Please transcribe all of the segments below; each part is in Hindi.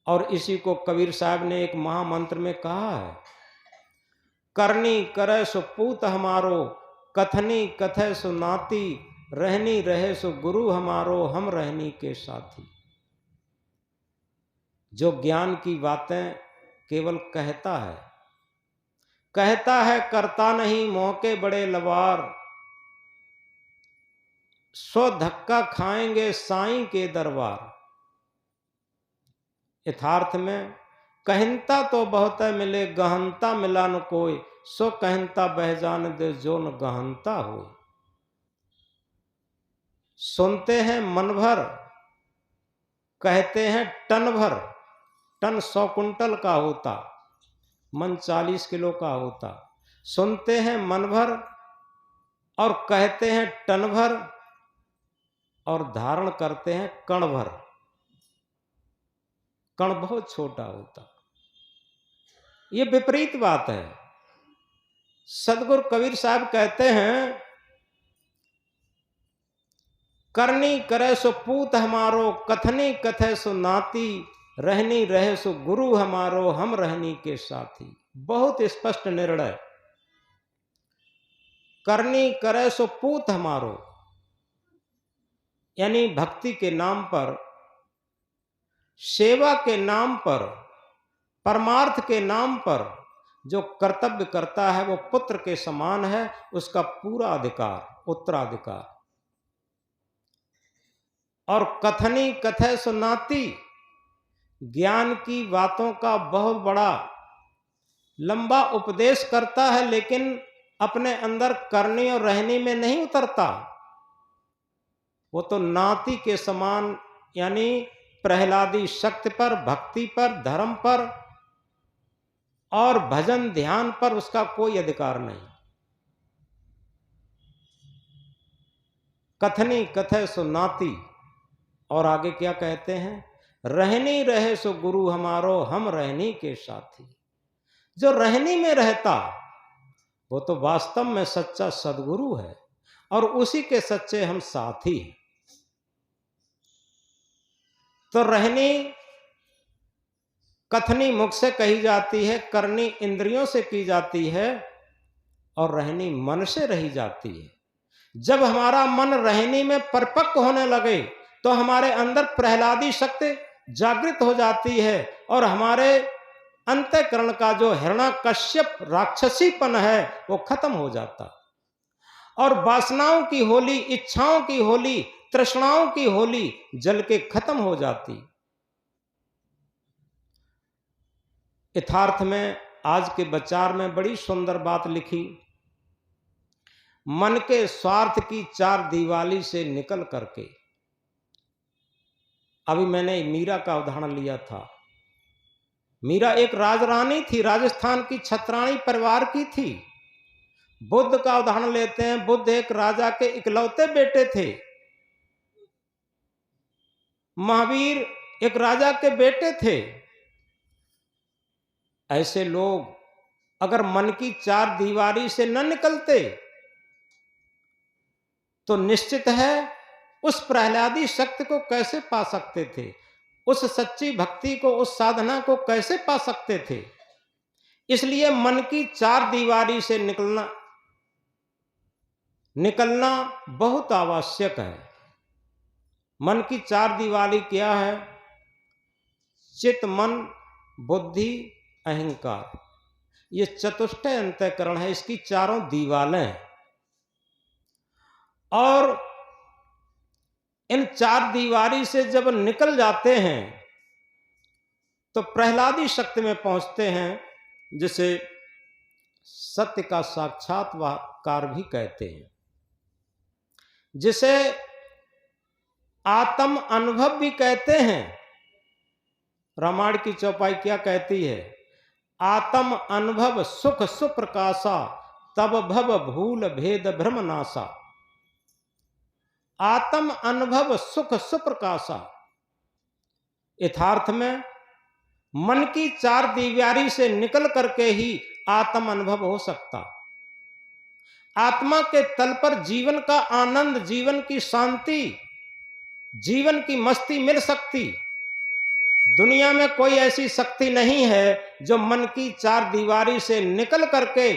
और इसी को कबीर साहब ने एक महामंत्र में कहा है, करनी करे सो पूत हमारो, कथनी कथे सो नाती, रहनी रहे सो गुरु हमारो, हम रहनी के साथी। जो ज्ञान की बातें केवल कहता है करता नहीं, मौके बड़े लवार, सो धक्का खाएंगे साईं के दरबार। यथार्थ में कहनता तो बहुत है मिले, गहनता मिला न कोई, सो कहनता बह जान दे जो न गहनता हो। सुनते हैं मन भर, कहते हैं टन भर, टन 100 कुंटल का होता, मन 40 किलो का होता। सुनते हैं मन भर और कहते हैं टन भर, और धारण करते हैं कण भर। कण बहुत छोटा होता। ये विपरीत बात है। सदगुरु कबीर साहब कहते हैं, करनी करे सो पूत हमारो, कथनी कथे सो नाती, रहनी रहे सो गुरु हमारो, हम रहनी के साथी। बहुत स्पष्ट निर्णय। करनी करे सो पूत हमारो, यानी भक्ति के नाम पर, सेवा के नाम पर, परमार्थ के नाम पर जो कर्तव्य करता है वो पुत्र के समान है, उसका पूरा अधिकार, उत्तराधिकार। और कथनी कथे सुनाती, ज्ञान की बातों का बहुत बड़ा लंबा उपदेश करता है, लेकिन अपने अंदर करनी और रहनी में नहीं उतरता। वो तो नाती के समान, यानी प्रहलादी शक्ति पर, भक्ति पर, धर्म पर और भजन ध्यान पर उसका कोई अधिकार नहीं। कथनी कथे सो नाती, और आगे क्या कहते हैं, रहनी रहे सो गुरु हमारो, हम रहनी के साथी। जो रहनी में रहता वो तो वास्तव में सच्चा सदगुरु है, और उसी के सच्चे हम साथी हैं। तो रहनी कथनी मुख से कही जाती है, करनी इंद्रियों से की जाती है, और रहनी मन से रही जाती है। जब हमारा मन रहनी में परिपक्व होने लगे तो हमारे अंदर प्रहलादी शक्ति जागृत हो जाती है, और हमारे अंतःकरण का जो हिरण्यकश्यप राक्षसीपन है वो खत्म हो जाता, और वासनाओं की होली, इच्छाओं की होली, तृष्णाओं की होली जल के खत्म हो जाती। यथार्थ में आज के विचार में बड़ी सुंदर बात लिखी, मन के स्वार्थ की चार दीवाली से निकल करके। अभी मैंने मीरा का उदाहरण लिया था। मीरा एक राजरानी थी, राजस्थान की छत्राणी परिवार की थी। बुद्ध का उदाहरण लेते हैं, बुद्ध एक राजा के इकलौते बेटे थे। महावीर एक राजा के बेटे थे। ऐसे लोग अगर मन की चार दीवारी से न निकलते तो निश्चित है उस प्रहलादी शक्ति को कैसे पा सकते थे, उस सच्ची भक्ति को, उस साधना को कैसे पा सकते थे। इसलिए मन की चार दीवारी से निकलना बहुत आवश्यक है। मन की चार दीवारी क्या है? चित्त, मन, बुद्धि, अहंकार। ये चतुष्टय अंतःकरण है, इसकी चारों दीवालें हैं। और इन चार दीवारी से जब निकल जाते हैं तो प्रहलादी शक्ति में पहुंचते हैं, जिसे सत्य का साक्षात्कार भी कहते हैं, जिसे आत्म अनुभव भी कहते हैं। रामायण की चौपाई क्या कहती है? आत्म अनुभव सुख सुप्रकाशा, तब भव भूल भेद भ्रम नासा। आत्म अनुभव सुख सुप्रकाशा। यथार्थ में मन की चार दीवारी से निकल करके ही आत्म अनुभव हो सकता। आत्मा के तल पर जीवन का आनंद, जीवन की शांति, जीवन की मस्ती मिल सकती। दुनिया में कोई ऐसी शक्ति नहीं है जो मन की चार दीवारी से निकल करके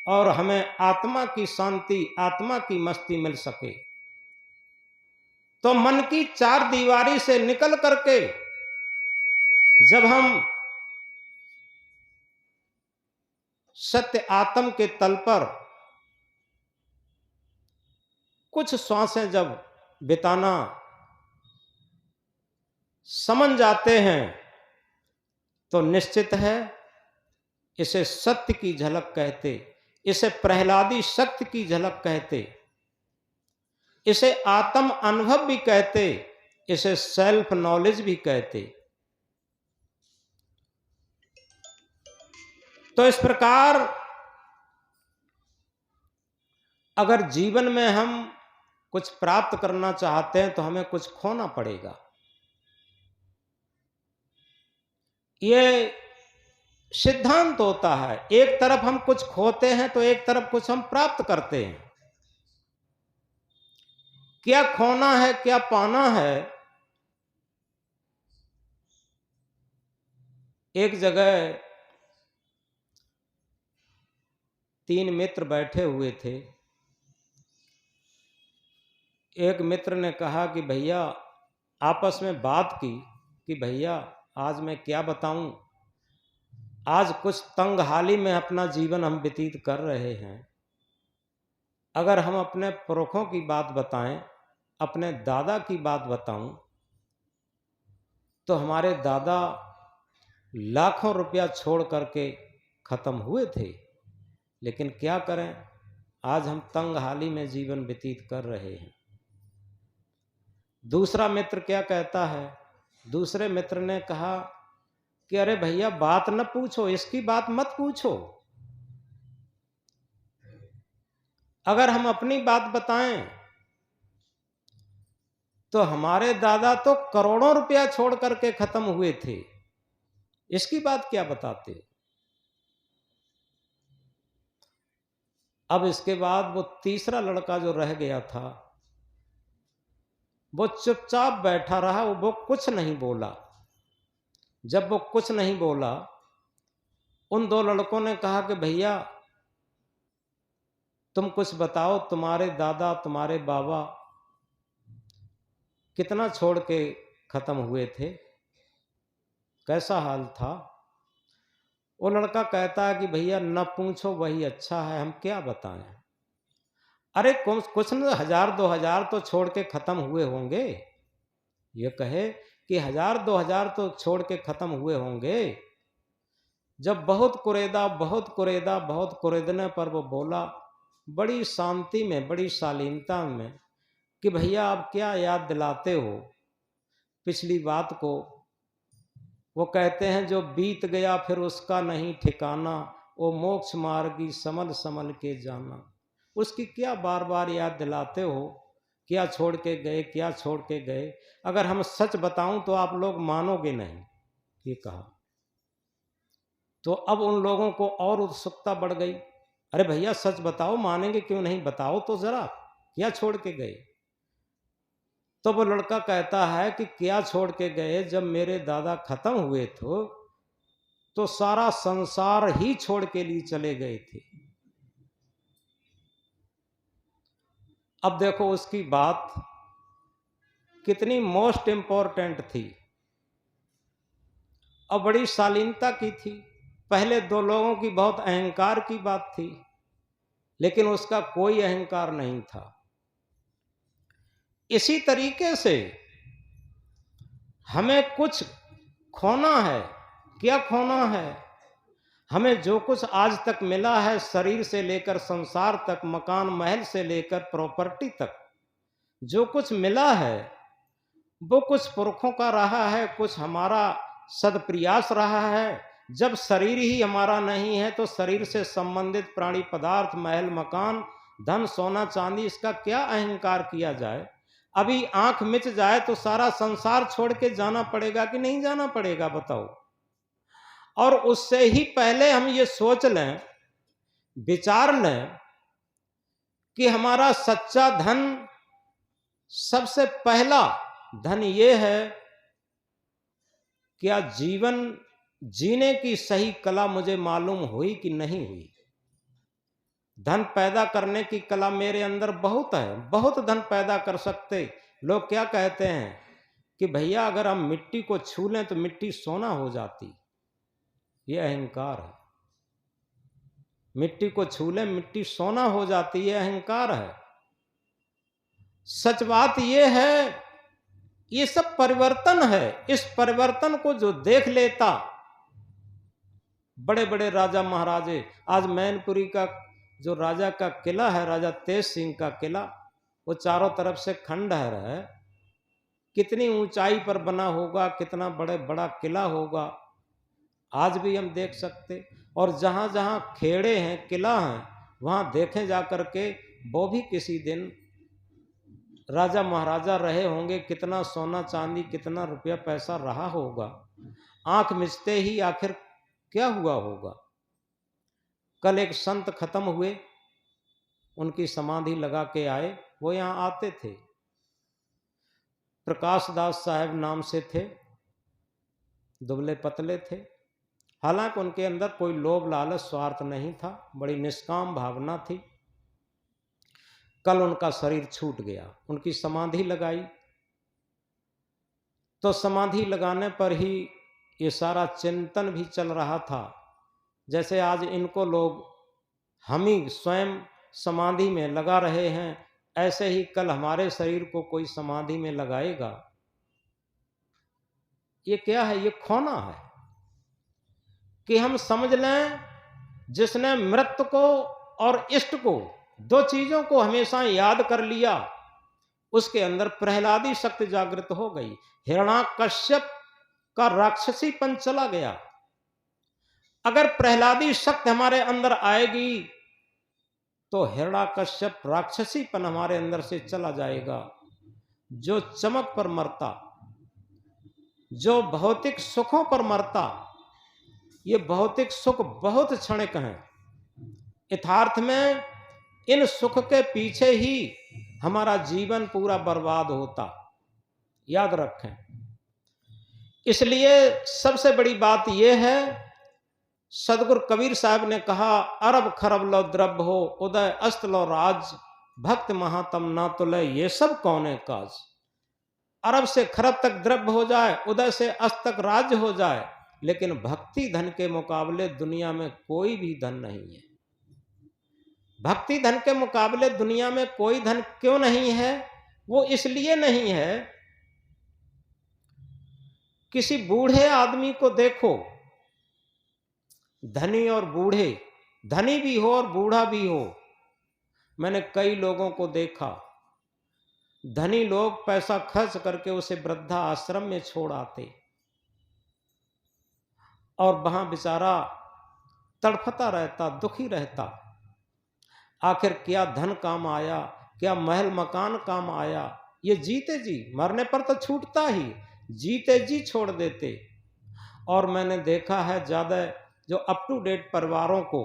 और हमें आत्मा की शांति, आत्मा की मस्ती मिल सके। तो मन की चार दीवारी से निकल करके जब हम सत्य आत्म के तल पर कुछ श्वासें जब बिताना समझ जाते हैं तो निश्चित है इसे सत्य की झलक कहते, इसे प्रहलादी सत्य की झलक कहते, इसे आत्म अनुभव भी कहते, इसे सेल्फ नॉलेज भी कहते। तो इस प्रकार अगर जीवन में हम कुछ प्राप्त करना चाहते हैं तो हमें कुछ खोना पड़ेगा। ये सिद्धांत होता है। एक तरफ हम कुछ खोते हैं तो एक तरफ कुछ हम प्राप्त करते हैं। क्या खोना है, क्या पाना है? एक जगह 3 मित्र बैठे हुए थे। एक मित्र ने कहा कि भैया, आपस में बात की कि भैया आज मैं क्या बताऊं, आज कुछ तंगहाली में अपना जीवन हम व्यतीत कर रहे हैं। अगर हम अपने पुरखों की बात बताएं, अपने दादा की बात बताऊं, तो हमारे दादा लाखों रुपया छोड़ करके खत्म हुए थे, लेकिन क्या करें, आज हम तंगहाली में जीवन व्यतीत कर रहे हैं। दूसरा मित्र क्या कहता है? दूसरे मित्र ने कहा कि अरे भैया बात न पूछो, इसकी बात मत पूछो। अगर हम अपनी बात बताएं तो हमारे दादा तो करोड़ों रुपया छोड़ करके खत्म हुए थे, इसकी बात क्या बताते। अब इसके बाद वो तीसरा लड़का जो रह गया था वो चुपचाप बैठा रहा, वो कुछ नहीं बोला। जब वो कुछ नहीं बोला, उन 2 लड़कों ने कहा कि भैया तुम कुछ बताओ, तुम्हारे दादा, तुम्हारे बाबा कितना छोड़ के खत्म हुए थे, कैसा हाल था? वो लड़का कहता है कि भैया न पूछो, वही अच्छा है, हम क्या बताएं। अरे कुछ न 1000-2000 तो छोड़ के खत्म हुए होंगे। ये कहे कि 1000-2000 तो छोड़ के खत्म हुए होंगे। जब बहुत कुरेदा, बहुत कुरेदा, बहुत कुरेदने पर वो बोला बड़ी शांति में, बड़ी शालीनता में कि भैया आप क्या याद दिलाते हो पिछली बात को। वो कहते हैं जो बीत गया फिर उसका नहीं ठिकाना, वो मोक्ष मार्गी समल समल के जाना। उसकी क्या बार बार याद दिलाते हो, क्या छोड़ के गए, क्या छोड़ के गए। अगर हम सच बताऊं तो आप लोग मानोगे नहीं, ये कहा। तो अब उन लोगों को और उत्सुकता बढ़ गई। अरे भैया सच बताओ, मानेंगे क्यों नहीं, बताओ तो जरा, क्या छोड़ के गए। तो वो लड़का कहता है कि क्या छोड़ के गए, जब मेरे दादा खत्म हुए थे तो सारा संसार ही छोड़ के लिए चले गए थे। अब देखो उसकी बात कितनी मोस्ट इंपॉर्टेंट थी और बड़ी शालीनता की थी। पहले 2 लोगों की बहुत अहंकार की बात थी, लेकिन उसका कोई अहंकार नहीं था। इसी तरीके से हमें कुछ खोना है। क्या खोना है? हमें जो कुछ आज तक मिला है, शरीर से लेकर संसार तक, मकान महल से लेकर प्रॉपर्टी तक, जो कुछ मिला है वो कुछ पुरखों का रहा है, कुछ हमारा सदप्रयास रहा है। जब शरीर ही हमारा नहीं है तो शरीर से संबंधित प्राणी पदार्थ, महल मकान, धन सोना चांदी, इसका क्या अहंकार किया जाए। अभी आंख मिच जाए तो सारा संसार छोड़ के जाना पड़ेगा कि नहीं जाना पड़ेगा, बताओ। और उससे ही पहले हम ये सोच लें, विचार लें कि हमारा सच्चा धन, सबसे पहला धन ये है क्या जीवन जीने की सही कला मुझे मालूम हुई कि नहीं हुई। धन पैदा करने की कला मेरे अंदर बहुत है, बहुत धन पैदा कर सकते। लोग क्या कहते हैं कि भैया अगर हम मिट्टी को छू लें तो मिट्टी सोना हो जाती। ये अहंकार है। मिट्टी को छू लें मिट्टी सोना हो जाती, ये अहंकार है। सच बात ये है, ये सब परिवर्तन है। इस परिवर्तन को जो देख लेता, बड़े बड़े राजा महाराजे, आज मैनपुरी का जो राजा का किला है, राजा तेज सिंह का किला, वो चारों तरफ से खंडहर है। कितनी ऊंचाई पर बना होगा, कितना बड़ा किला होगा, आज भी हम देख सकते। और जहां जहां खेड़े हैं, किला हैं, वहां देखें जा करके, वो भी किसी दिन राजा महाराजा रहे होंगे, कितना सोना चांदी, कितना रुपया पैसा रहा होगा। आंख मिचते ही आखिर क्या हुआ होगा। कल एक संत खत्म हुए, उनकी समाधि लगा के आए, वो यहां आते थे। प्रकाश दास साहब नाम से थे, दुबले पतले थे। हालांकि उनके अंदर कोई लोभ लालच स्वार्थ नहीं था, बड़ी निष्काम भावना थी। कल उनका शरीर छूट गया, उनकी समाधि लगाई, तो समाधि लगाने पर ही ये सारा चिंतन भी चल रहा था। जैसे आज इनको लोग, हम ही स्वयं समाधि में लगा रहे हैं, ऐसे ही कल हमारे शरीर को कोई समाधि में लगाएगा। ये क्या है, ये खोना है कि हम समझ लें जिसने मृत्यु को और इष्ट को, दो चीजों को हमेशा याद कर लिया, उसके अंदर प्रहलादी शक्ति जागृत हो गई। हिरण्याकश्यप का राक्षसीपन चला गया। अगर प्रहलादी शक्ति हमारे अंदर आएगी तो हिरण्याकश्यप राक्षसीपन हमारे अंदर से चला जाएगा। जो चमक पर मरता, जो भौतिक सुखों पर मरता, ये भौतिक सुख बहुत क्षणिक हैं। यथार्थ में इन सुख के पीछे ही हमारा जीवन पूरा बर्बाद होता, याद रखें। इसलिए सबसे बड़ी बात यह है, सदगुरु कबीर साहब ने कहा, अरब खरब लो द्रव्य हो, उदय अस्त लो राज, भक्त महातम ना तुले, ये सब कौने काज। अरब से खरब तक द्रव्य हो जाए, उदय से अस्त तक राज्य हो जाए, लेकिन भक्ति धन के मुकाबले दुनिया में कोई भी धन नहीं है। भक्ति धन के मुकाबले दुनिया में कोई धन क्यों नहीं है? वो इसलिए नहीं है, किसी बूढ़े आदमी को देखो, धनी और बूढ़े, धनी भी हो और बूढ़ा भी हो। मैंने कई लोगों को देखा, धनी लोग पैसा खर्च करके उसे वृद्धा आश्रम में छोड़ आते और वहां बेचारा तड़फता रहता, दुखी रहता। आखिर क्या धन काम आया, क्या महल मकान काम आया? ये जीते जी, मरने पर तो छूटता ही, जीते जी छोड़ देते। और मैंने देखा है ज्यादा जो अप टू डेट परिवारों को,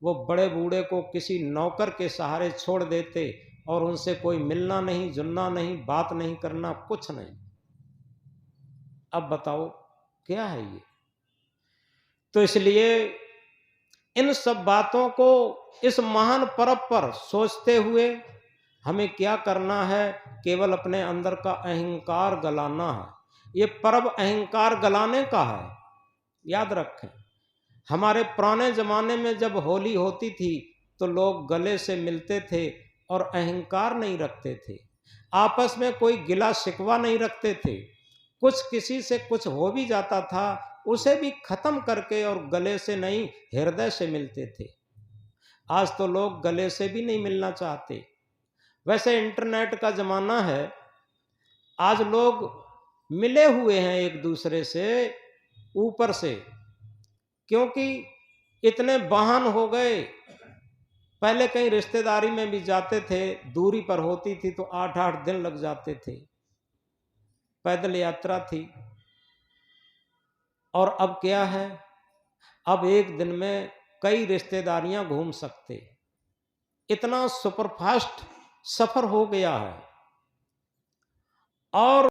वो बड़े बूढ़े को किसी नौकर के सहारे छोड़ देते और उनसे कोई मिलना नहीं, जुलना नहीं, बात नहीं करना, कुछ नहीं। अब बताओ क्या है ये? तो इसलिए इन सब बातों को इस महान पर्व पर सोचते हुए हमें क्या करना है? केवल अपने अंदर का अहंकार गलाना है। ये पर्व अहंकार गलाने का है, याद रखें। हमारे पुराने जमाने में जब होली होती थी तो लोग गले से मिलते थे और अहंकार नहीं रखते थे, आपस में कोई गिला शिकवा नहीं रखते थे। कुछ किसी से कुछ हो भी जाता था, उसे भी खत्म करके और गले से नहीं, हृदय से मिलते थे। आज तो लोग गले से भी नहीं मिलना चाहते। वैसे इंटरनेट का जमाना है, आज लोग मिले हुए हैं एक दूसरे से ऊपर से, क्योंकि इतने वाहन हो गए। पहले कहीं रिश्तेदारी में भी जाते थे, दूरी पर होती थी तो 8-8 दिन लग जाते थे, पैदल यात्रा थी। और अब क्या है, अब एक दिन में कई रिश्तेदारियां घूम सकते, इतना सुपरफास्ट सफर हो गया है। और